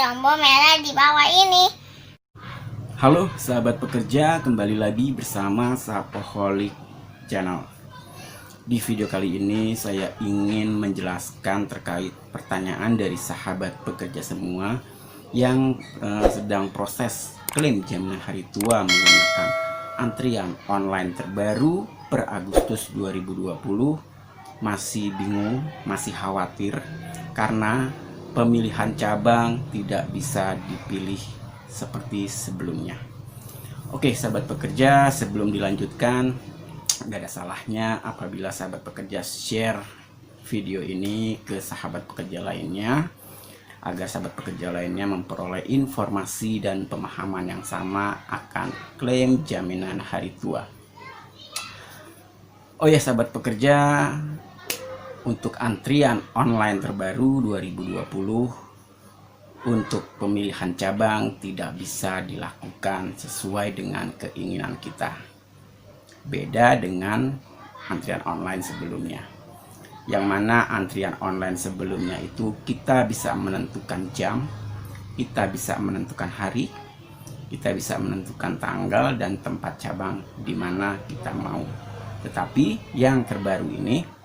tombol merah di bawah ini. Halo sahabat pekerja, kembali lagi bersama Sapoholic Channel. Di video kali ini saya ingin menjelaskan terkait pertanyaan dari sahabat pekerja semua yang sedang proses klaim jaminan hari tua menggunakan antrian online terbaru per Agustus 2020. Masih bingung, masih khawatir karena pemilihan cabang tidak bisa dipilih seperti sebelumnya. Oke sahabat pekerja, sebelum dilanjutkan, gak ada salahnya apabila sahabat pekerja share video ini ke sahabat pekerja lainnya, agar sahabat pekerja lainnya memperoleh informasi dan pemahaman yang sama akan klaim jaminan hari tua. Oh ya sahabat pekerja, untuk antrian online terbaru 2020, untuk pemilihan cabang tidak bisa dilakukan sesuai dengan keinginan kita. Beda dengan antrian online sebelumnya. Yang mana antrian online sebelumnya itu kita bisa menentukan jam, kita bisa menentukan hari, kita bisa menentukan tanggal dan tempat cabang di mana kita mau. Tetapi yang terbaru ini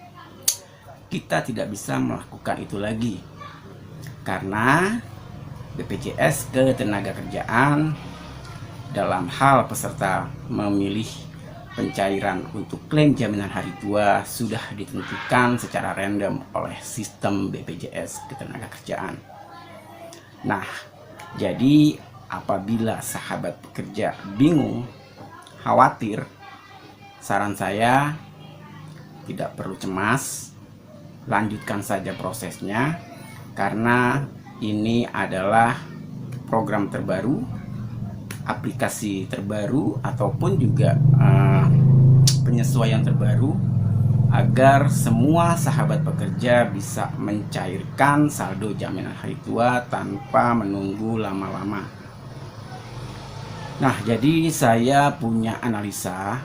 kita tidak bisa melakukan itu lagi. Karena BPJS Ketenagakerjaan dalam hal peserta memilih pencairan untuk klaim jaminan hari tua sudah ditentukan secara random oleh sistem BPJS Ketenagakerjaan. Nah, jadi apabila sahabat pekerja bingung, khawatir, saran saya tidak perlu cemas, lanjutkan saja prosesnya karena ini adalah program terbaru, aplikasi terbaru, ataupun juga penyesuaian terbaru agar semua sahabat pekerja bisa mencairkan saldo jaminan hari tua tanpa menunggu lama-lama. Nah, jadi saya punya analisa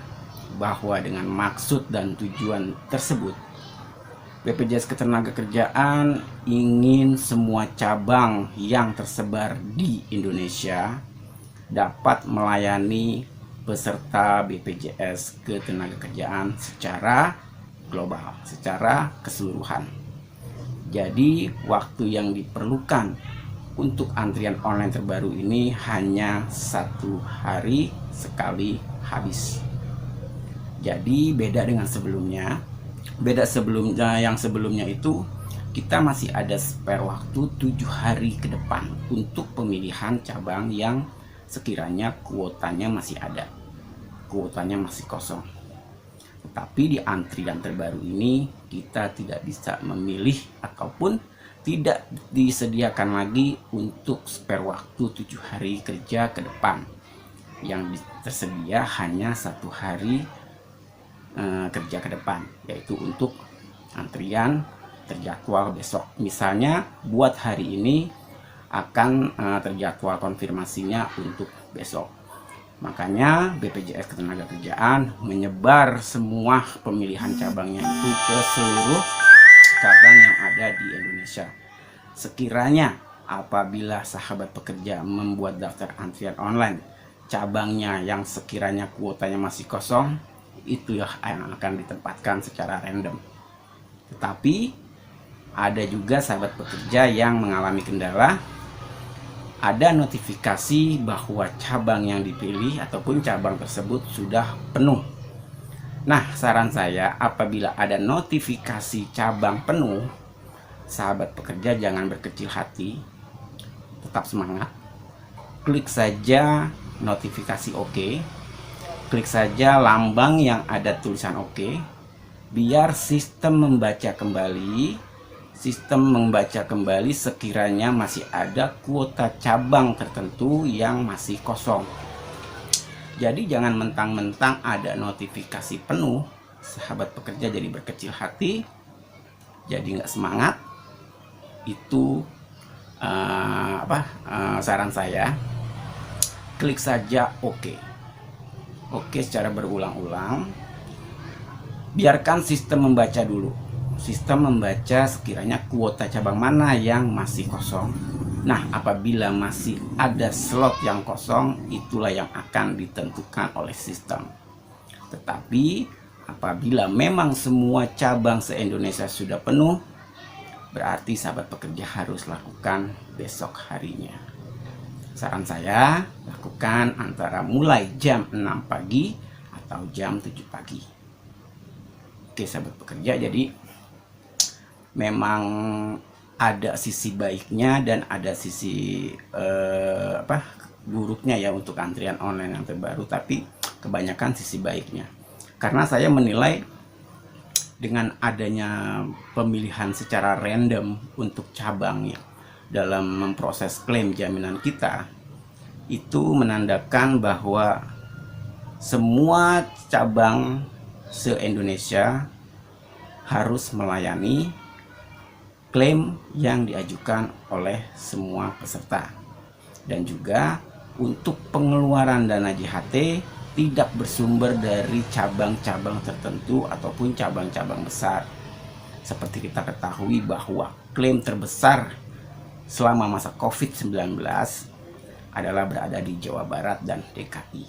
bahwa dengan maksud dan tujuan tersebut, BPJS Ketenagakerjaan ingin semua cabang yang tersebar di Indonesia dapat melayani peserta BPJS Ketenagakerjaan secara global, secara keseluruhan. Jadi waktu yang diperlukan untuk antrian online terbaru ini hanya 1 hari sekali habis. Jadi beda dengan sebelumnya. Yang sebelumnya itu kita masih ada spare waktu 7 hari ke depan untuk pemilihan cabang yang sekiranya kuotanya masih ada, kuotanya masih kosong. Tetapi di antrian terbaru ini kita tidak bisa memilih ataupun tidak disediakan lagi untuk spare waktu 7 hari kerja ke depan. Yang tersedia hanya 1 hari kerja ke depan, yaitu untuk antrian terjadwal besok. Misalnya buat hari ini akan terjadwal konfirmasinya untuk besok. Makanya BPJS Ketenagakerjaan menyebar semua pemilihan cabangnya itu ke seluruh cabang yang ada di Indonesia. Sekiranya apabila sahabat pekerja membuat daftar antrian online, cabangnya yang sekiranya kuotanya masih kosong, itu yang akan ditempatkan secara random. Tetapi ada juga sahabat pekerja yang mengalami kendala, ada notifikasi bahwa cabang yang dipilih ataupun cabang tersebut sudah penuh. Nah, saran saya apabila ada notifikasi cabang penuh, sahabat pekerja jangan berkecil hati, tetap semangat, klik saja notifikasi oke. Klik saja lambang yang ada tulisan oke, biar sistem membaca kembali sekiranya masih ada kuota cabang tertentu yang masih kosong. Jadi jangan mentang-mentang ada notifikasi penuh, sahabat pekerja jadi berkecil hati, jadi nggak semangat. Itu saran saya, klik saja oke secara berulang-ulang. Biarkan sistem membaca dulu. Sistem membaca sekiranya kuota cabang mana yang masih kosong. Nah, apabila masih ada slot yang kosong, itulah yang akan ditentukan oleh sistem. Tetapi apabila memang semua cabang se-Indonesia sudah penuh, berarti sahabat pekerja harus lakukan besok harinya. Saran saya, lakukan antara mulai jam 6 pagi atau jam 7 pagi. Oke sahabat pekerja, jadi memang ada sisi baiknya dan ada sisi buruknya ya untuk antrian online yang terbaru, tapi kebanyakan sisi baiknya. Karena saya menilai dengan adanya pemilihan secara random untuk cabang ya, dalam memproses klaim jaminan kita, itu menandakan bahwa semua cabang se-Indonesia harus melayani klaim yang diajukan oleh semua peserta. Dan juga untuk pengeluaran dana JHT tidak bersumber dari cabang-cabang tertentu ataupun cabang-cabang besar. Seperti kita ketahui bahwa klaim terbesar selama masa COVID-19 adalah berada di Jawa Barat dan DKI.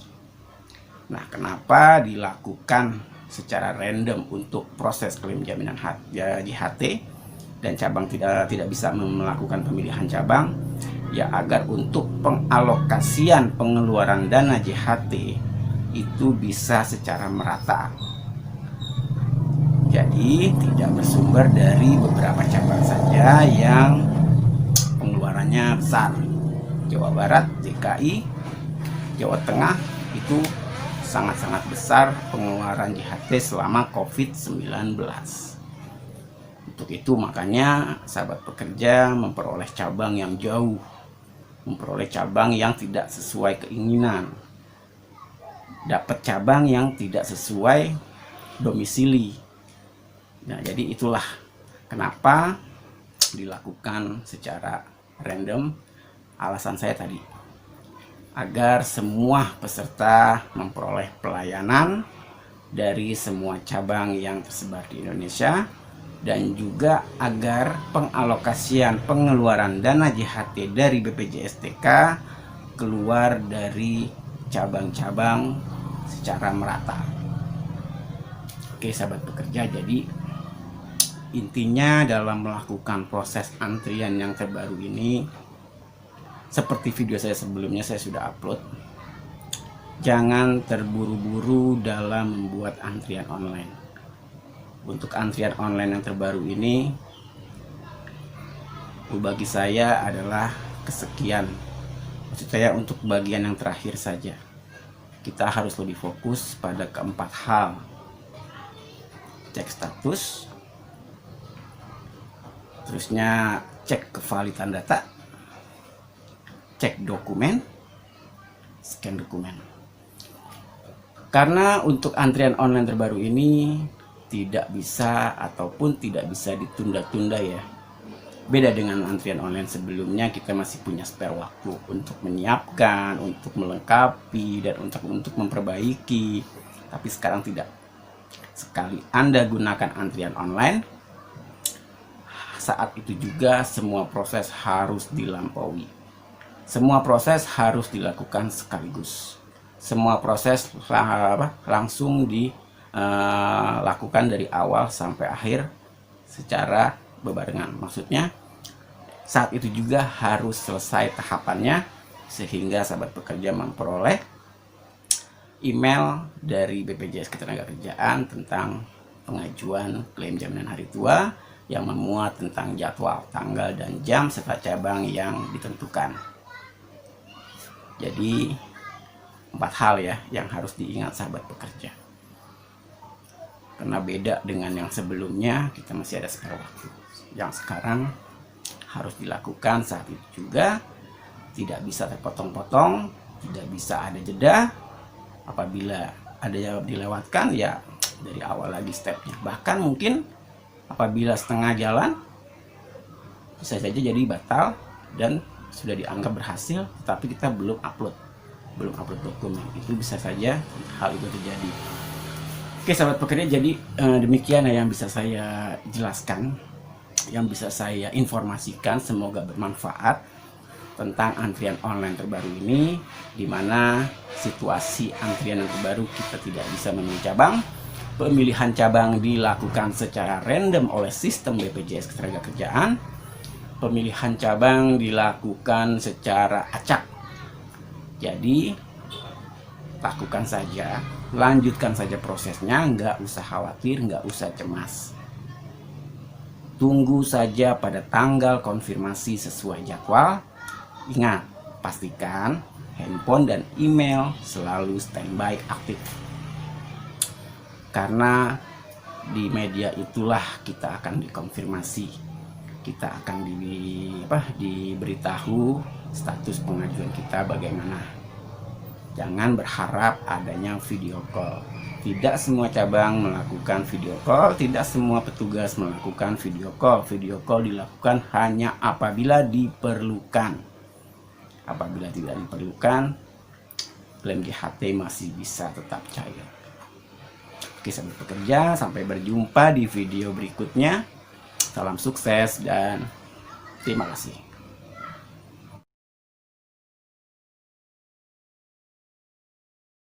Nah, kenapa dilakukan secara random untuk proses klaim jaminan JHT dan cabang tidak bisa melakukan pemilihan cabang? Ya, agar untuk pengalokasian pengeluaran dana JHT itu bisa secara merata. Jadi tidak bersumber dari beberapa cabang saja yang pengeluarannya besar. Jawa Barat, DKI, Jawa Tengah itu sangat-sangat besar pengeluaran JHT selama COVID-19. Untuk itu makanya sahabat pekerja memperoleh cabang yang jauh, memperoleh cabang yang tidak sesuai keinginan, dapat cabang yang tidak sesuai domisili. Nah, jadi itulah kenapa dilakukan secara random. Alasan saya tadi, agar semua peserta memperoleh pelayanan dari semua cabang yang tersebar di Indonesia, dan juga agar pengalokasian pengeluaran dana JHT dari BPJS/TK keluar dari cabang-cabang secara merata. Oke sahabat pekerja, jadi intinya dalam melakukan proses antrian yang terbaru ini, seperti video saya sebelumnya saya sudah upload, jangan terburu-buru dalam membuat antrian online. Untuk antrian online yang terbaru ini, bagi saya adalah kesekian. Maksud saya untuk bagian yang terakhir saja. Kita harus lebih fokus pada keempat hal. Cek status, terusnya cek kevalidan data, cek dokumen, scan dokumen. Karena untuk antrian online terbaru ini tidak bisa ataupun tidak bisa ditunda-tunda ya. Beda dengan antrian online sebelumnya, kita masih punya spare waktu untuk menyiapkan, untuk melengkapi, dan untuk memperbaiki. Tapi sekarang tidak. Sekali Anda gunakan antrian online, saat itu juga semua proses harus dilampaui. Semua proses harus dilakukan sekaligus. Semua proses langsung dilakukan dari awal sampai akhir secara berbarengan. Maksudnya saat itu juga harus selesai tahapannya, sehingga sahabat pekerja memperoleh email dari BPJS Ketenagakerjaan tentang pengajuan klaim jaminan hari tua yang memuat tentang jadwal, tanggal, dan jam serta cabang yang ditentukan. Jadi 4 hal ya yang harus diingat sahabat pekerja. Karena beda dengan yang sebelumnya, kita masih ada spare waktu. Yang sekarang harus dilakukan saat itu juga, tidak bisa terpotong-potong, tidak bisa ada jeda. Apabila ada yang dilewatkan, ya dari awal lagi stepnya. Bahkan mungkin apabila setengah jalan, bisa saja jadi batal dan sudah dianggap berhasil, tetapi kita belum upload dokumen. Itu bisa saja hal itu terjadi. Oke sahabat pekerja, jadi demikian yang bisa saya jelaskan, yang bisa saya informasikan. Semoga bermanfaat. tentang antrian online terbaru ini, di mana situasi antrian yang terbaru kita tidak bisa memilih cabang. Pemilihan cabang dilakukan secara random oleh sistem BPJS Ketenagakerjaan. Pemilihan cabang dilakukan secara acak. Jadi lakukan saja, lanjutkan saja prosesnya, nggak usah khawatir, nggak usah cemas. Tunggu saja pada tanggal konfirmasi sesuai jadwal. Ingat, pastikan handphone dan email selalu standby aktif. Karena di media itulah kita akan dikonfirmasi, kita akan diberitahu status pengajuan kita bagaimana. Jangan berharap adanya video call. Tidak semua cabang melakukan video call, tidak semua petugas melakukan video call. Video call dilakukan hanya apabila diperlukan. Apabila tidak diperlukan, klaim JHT masih bisa tetap cair. Oke, sampai bekerja, sampai berjumpa di video berikutnya. Salam sukses dan terima kasih.